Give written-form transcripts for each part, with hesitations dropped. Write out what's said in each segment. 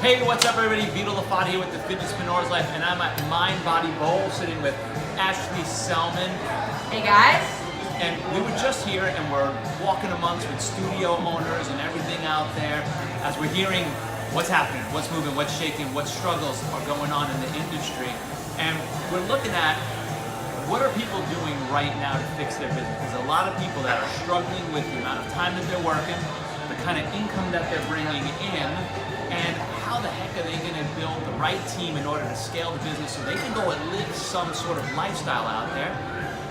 Hey, what's up everybody? Vito here with the Fidgetpreneur's Life, and I'm at Mind Body Bowl sitting with Ashley Selman. Hey guys. And we were just here and we're walking amongst with studio owners and everything out there as we're hearing what's happening, what's moving, what's shaking, what struggles are going on in the industry. And we're looking at what are people doing right now to fix their business. There's a lot of people that are struggling with the amount of time that they're working, the kind of income that they're bringing in, and how the heck are they going to build the right team in order to scale the business so they can go and live some sort of lifestyle out there.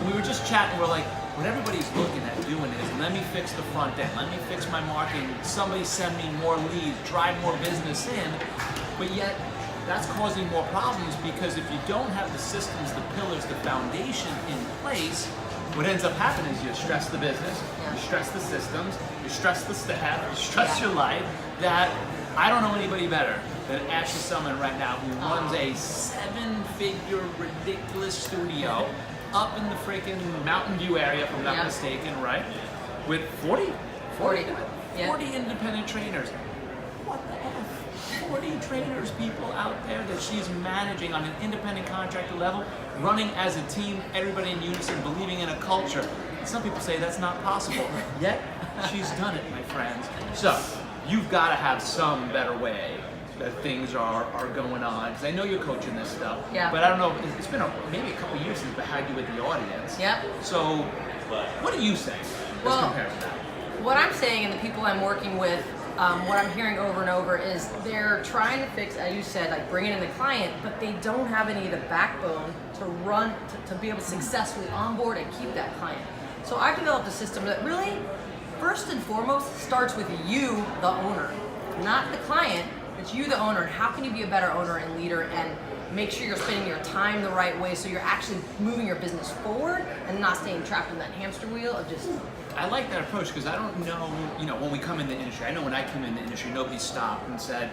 And we were just chatting, we're like, what everybody's looking at doing is, let me fix the front end, let me fix my marketing, somebody send me more leads, drive more business in, but yet that's causing more problems because if you don't have the systems, the pillars, the foundation in place, what ends up happening is you stress the business, you stress the systems, you stress the staff, you stress your life. That I don't know anybody better than Ashley Selman right now, who runs a 7-figure ridiculous studio up in the freaking Mountain View area, if I'm not mistaken, right? With 40 independent trainers. What the F? 40 trainers, people out there that she's managing on an independent contractor level, running as a team, everybody in unison, believing in a culture. Some people say that's not possible, yet she's done it, my friends. So, you've got to have some better way that things are going on. Because I know you're coaching this stuff, but I don't know, it's been maybe a couple years since I had you with the audience. So, what do you say as compared to that? What I'm saying and the people I'm working with, what I'm hearing over and over is they're trying to fix, as you said, like bringing in the client, but they don't have any of the backbone to run, to be able to successfully onboard and keep that client. So I've developed a system that really, first and foremost, starts with you, the owner, not the client. It's you, the owner, and how can you be a better owner and leader and make sure you're spending your time the right way so you're actually moving your business forward and not staying trapped in that hamster wheel of just... I like that approach because I don't know, when we come in the industry, I know when I came in the industry, nobody stopped and said,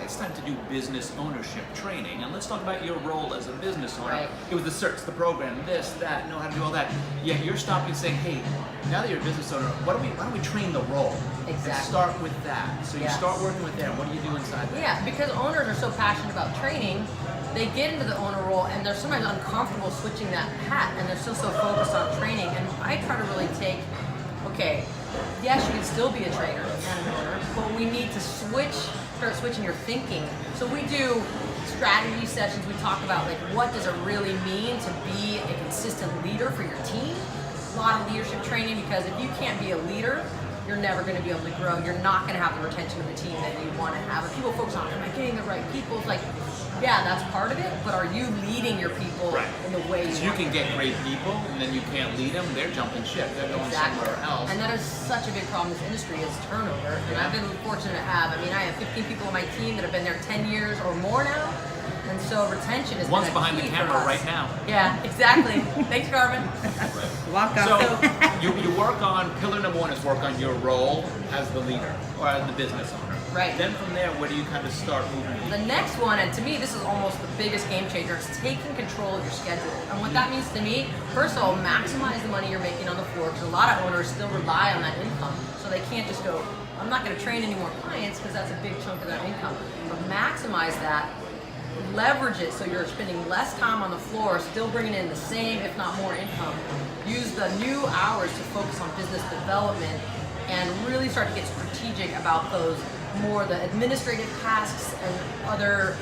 it's time to do business ownership training, and let's talk about your role as a business owner. Right. It was the search, the program, this, that, know how to do all that. Yeah, you're stopping and saying, hey, now that you're a business owner, why don't we train the role? Exactly. And start with that. So you start working with them. What do you do inside that? Yeah, because owners are so passionate about training, they get into the owner role and they're sometimes uncomfortable switching that hat, and they're still so focused on training. And I try to really take, okay, yes, you can still be a trainer and an owner, but we need to start switching your thinking. So we do strategy sessions. We talk about like what does it really mean to be a consistent leader for your team. A lot of leadership training, because if you can't be a leader, you're never going to be able to grow. You're not going to have the retention of the team that you want to have. If people focus on, am I getting the right people? It's like, yeah, that's part of it, but are you leading your people in the way you want? So you can get great people, and then you can't lead them, they're jumping ship, they're going somewhere else. And that is such a big problem in this industry is turnover. And I've been fortunate to have, I have 15 people on my team that have been there 10 years or more now. And so retention is one's behind the camera right now. Yeah, exactly. Thanks, Carmen. So you work on, pillar number one is work on your role as the leader or as the business owner. Right. Then from there, where do you kind of start moving? The next one, and to me this is almost the biggest game changer, is taking control of your schedule. And what that means to me, first of all, maximize the money you're making on the floor, because a lot of owners still rely on that income. So they can't just go, I'm not going to train any more clients because that's a big chunk of their income. But maximize that. Leverage it so you're spending less time on the floor, still bringing in the same, if not more income. Use the new hours to focus on business development and really start to get strategic about those more the administrative tasks and other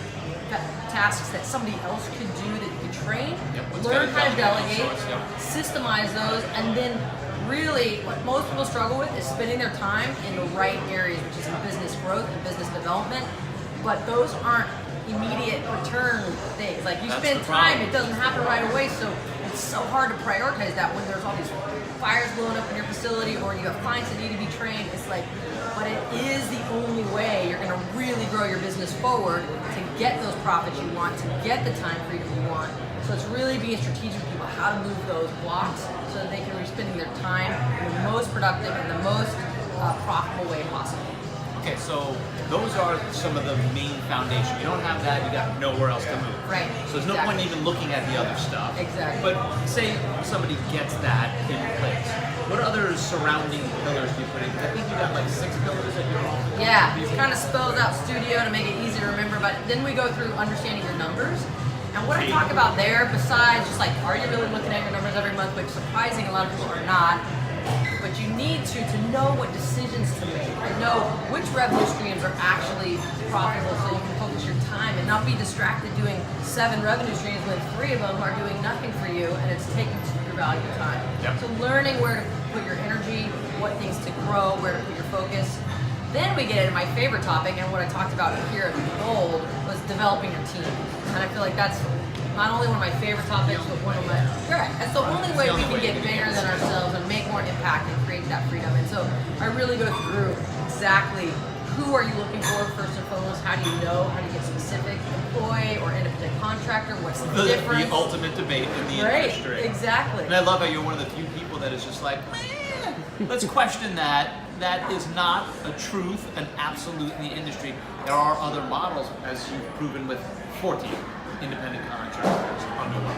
tasks that somebody else could do that you could train. Learn how to delegate, systemize those, and then really what most people struggle with is spending their time in the right areas, which is in business growth and business development. But those aren't immediate return things. Like you spend time, it doesn't happen right away, so it's so hard to prioritize that when there's all these fires blowing up in your facility or you have clients that need to be trained. It's like, but it is the only way you're going to really grow your business forward to get those profits you want, to get the time freedom you want. So it's really being strategic with people how to move those blocks so that they can be spending their time in the most productive and the most profitable way possible. Okay, so those are some of the main foundation. You don't have that, you got nowhere else to move. Right. So there's no point in even looking at the other stuff. Exactly. But say somebody gets that in place. What other surrounding pillars do you put in? 'Cause I think you got like 6 pillars at your office. Yeah, it kind of spells out studio to make it easy to remember, but then we go through understanding your numbers. And what I talk about there, besides just like, are you really looking at your numbers every month, which surprising, a lot of people are not, but you need to know what decisions to make and know which revenue streams are actually profitable so you can focus your time and not be distracted doing 7 revenue streams when 3 of them are doing nothing for you and it's taking your valuable time. Yep. So learning where to put your energy, what things to grow, where to put your focus. Then we get into my favorite topic, and what I talked about here in Gold was developing your team. And I feel like that's not only one of my favorite topics, but one of my, correct. That's the only way we can get bigger than ourselves and make more impact and create that freedom. And so I really go through exactly who are you looking for first and foremost, how do you know, how do you get specific, employee or independent contractor, what's the difference? The ultimate debate in the industry. Exactly. And I love how you're one of the few people that is just like, man, let's question that. That is not a truth, an absolute in the industry. There are other models, as you've proven with 14 independent contractors under one.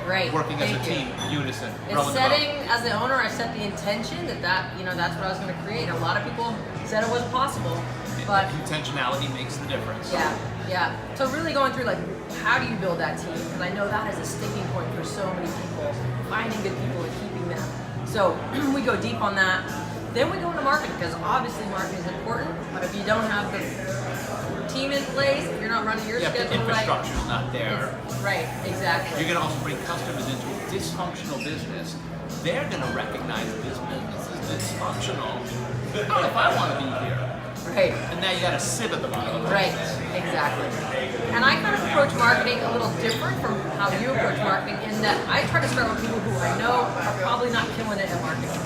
Right. Working as a Thank you. team, unison. It's rowing the setting, boat. as the owner, I set the intention that that's what I was going to create. A lot of people said it wasn't possible, but Intentionality makes the difference. yeah. So really going through like, how do you build that team? Because I know that is a sticking point for so many people, finding good people and keeping them. So we go deep on that. Then we go into marketing, because obviously marketing is important, but if you don't have the team in place, if you're not running your Yeah, if the schedule right, infrastructure's not there. right, exactly. You're going to also bring customers into a dysfunctional business. They're going to recognize this business is dysfunctional. I don't know if I want to be here. Right. And now you got a sieve at the bottom of the Right, business. exactly. And I kind of approach marketing a little different from how you approach marketing in that I try to start with people who I know are probably not killing it at marketing.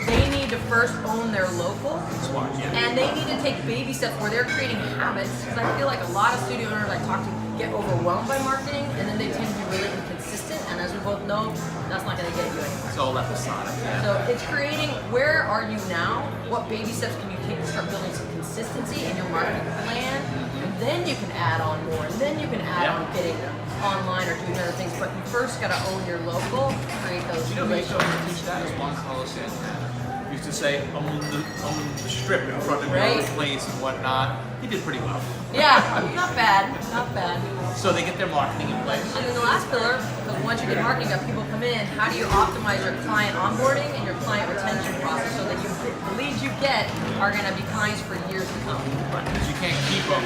They need to first own their local, Smart, yeah. and they need to take baby steps where they're creating habits. Because I feel like a lot of studio owners I talk to get overwhelmed by marketing, and then they tend to be really inconsistent. And as we both know, that's not going to get you anywhere. It's all episodic. Yeah. So it's creating, where are you now? What baby steps can you take to start building some consistency in your marketing plan? And then you can add on more. And then you can add on getting online or doing other things. But you first got to own your local, create those You know, Vito relationships. that is one Carlos Santana. Used to say, own the strip in front of your Right. own place and whatnot. He did pretty well. Yeah, not bad, not bad. So they get their marketing in place. And then the last pillar, because once you get marketing up, people come in, how do you optimize your client onboarding and your client retention process so that the leads you get are going to be clients for years to come? Right, because you can't keep them.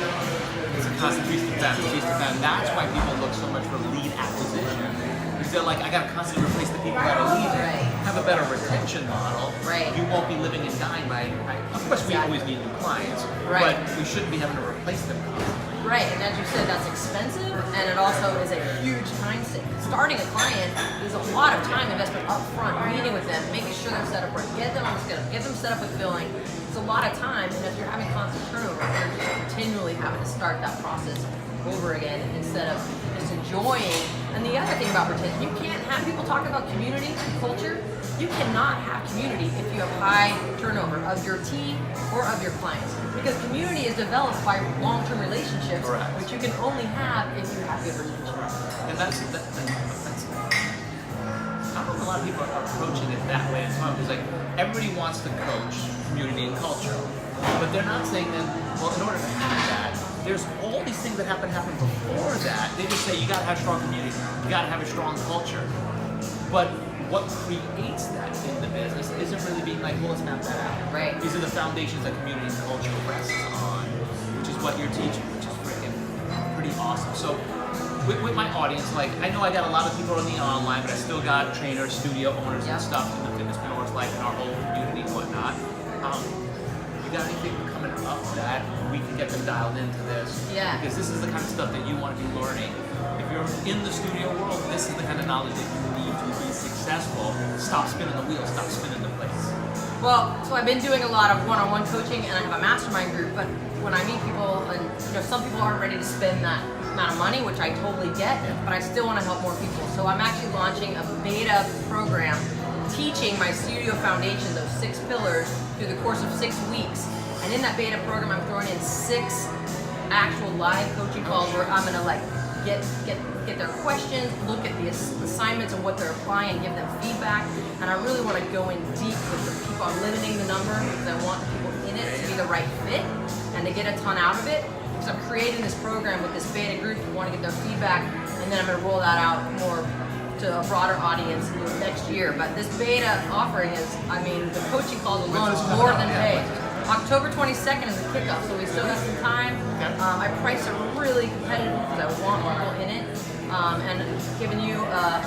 It's a constant feast of time, feast of time. That's why people look so much for lead acquisition. Because they're like, I got to constantly replace the people that are leaving. Right. Have a better retention model. Right. You won't be living and dying by. Of course, we always need new clients, Right. but we shouldn't be having to replace them constantly. Right, and as you said, that's expensive, and it also is a huge time sink. Starting a client is a lot of time investment up front, meeting with them, making sure they're set up right, get them on the schedule, get them set up with billing. It's a lot of time, and if you're having constant turnover, you're just continually having to start that process over again instead of just enjoying. And the other thing about retention, you can't have, people talk about community and culture, you cannot have community if you have high turnover of your team or of your clients. Because community is developed by long-term relationships, Correct. which you can only have if you have good relationships. And that's I don't know if a lot of people are approaching it that way as well, because like everybody wants to coach community and culture, but they're not saying that, well, in order to have that, there's all these things that happen before that. They just say you gotta have strong community, you gotta have a strong culture. But what creates that in the business isn't really being like, well, let's map that out. Right. These are the foundations that community and culture rests on, which is what you're teaching, which is freaking pretty awesome. So with my audience, like, I know I got a lot of people on the online, but I still got trainers, studio owners, and stuff in the fitness entrepreneurs life in our whole community and whatnot. You got anything coming up that we can get them dialed into this? Yeah. Because this is the kind of stuff that you want to be learning. If you're in the studio world, this is the kind of knowledge that you need to be successful. Stop spinning the wheel, stop spinning the plates. Well, so I've been doing a lot of one-on-one coaching, and I have a mastermind group, but when I meet people, and some people aren't ready to spend that amount of money, which I totally get, but I still want to help more people. So I'm actually launching a beta program teaching my studio foundation, those 6 pillars, through the course of 6 weeks, And in that beta program, I'm throwing in 6 actual live coaching calls where I'm gonna like get their questions, look at the assignments and what they're applying, and give them feedback. And I really want to go in deep with the people. I'm limiting the number because I want the people in it to be the right fit and to get a ton out of it. Because I'm creating this program with this beta group who want to get their feedback, and then I'm going to roll that out more to a broader audience next year. But this beta offering is, I mean, the coaching calls alone is more than paid. October 22nd is the kickoff, so we still got some time. Okay. I priced it really competitive because I want people in it, and giving you a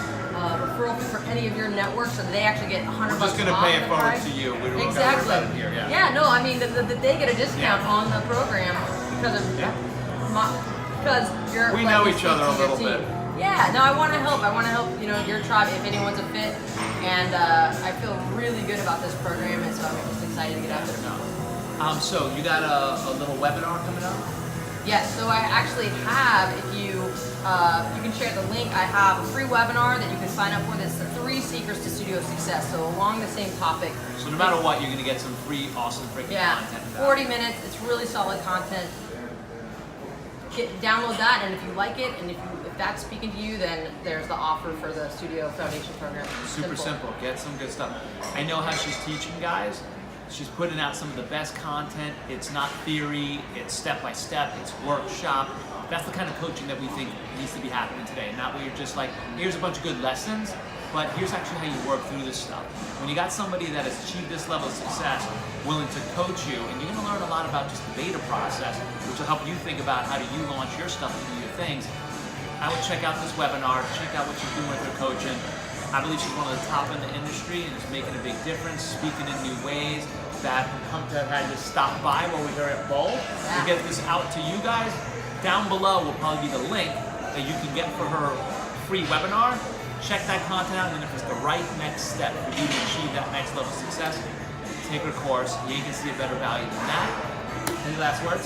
referral fee for any of your networks, so they actually get $100 We're just going to off pay it the forward price. to you. We don't Exactly. about it here. Yeah. Yeah, no, I mean, they get a discount on the program because of because you're. We like, know you each speak other to a your little team. bit. Yeah, no, I want to help. I want to help, your tribe if anyone's a fit, and I feel really good about this program, and so I'm just excited to get out there. So you got a little webinar coming up? Yes, so I actually have, if you can share the link, I have a free webinar that you can sign up for. That's the 3 secrets to studio success, so along the same topic. So no matter what, you're going to get some free, awesome freaking content. 40 minutes, it's really solid content. Download that, and if you like it, and if that's speaking to you, then there's the offer for the Studio Foundation program. Super simple. Get some good stuff. I know how she's teaching guys. She's putting out some of the best content. It's not theory, it's step by step, it's workshop. That's the kind of coaching that we think needs to be happening today. Not where you're just like, here's a bunch of good lessons, but here's actually how you work through this stuff. When you got somebody that has achieved this level of success, willing to coach you, and you're gonna learn a lot about just the beta process, which will help you think about how do you launch your stuff and do your things. I would check out this webinar, check out what she's doing with her coaching. I believe she's one of the top in the industry and is making a big difference, speaking in new ways. That I'm pumped to have had to stop by while we were at Bowl to get this out to you guys. Down below will probably be the link that you can get for her free webinar. Check that content out, and then if it's the right next step for you to achieve that next level of success, take her course. You can see a better value than that. Any last words?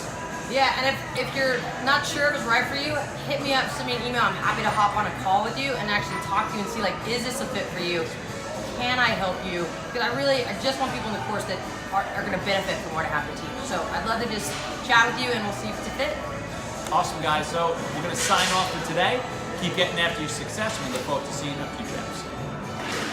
Yeah, and if you're not sure if it's right for you, hit me up, send me an email. I'm happy to hop on a call with you and actually talk to you and see, like, is this a fit for you? Can I help you? Because I just want people in the course that are going to benefit from what I have to teach. So I'd love to just chat with you, and we'll see if it's a fit. Awesome, guys. So we're going to sign off for today. Keep getting after your success. We look forward to seeing you in future episodes.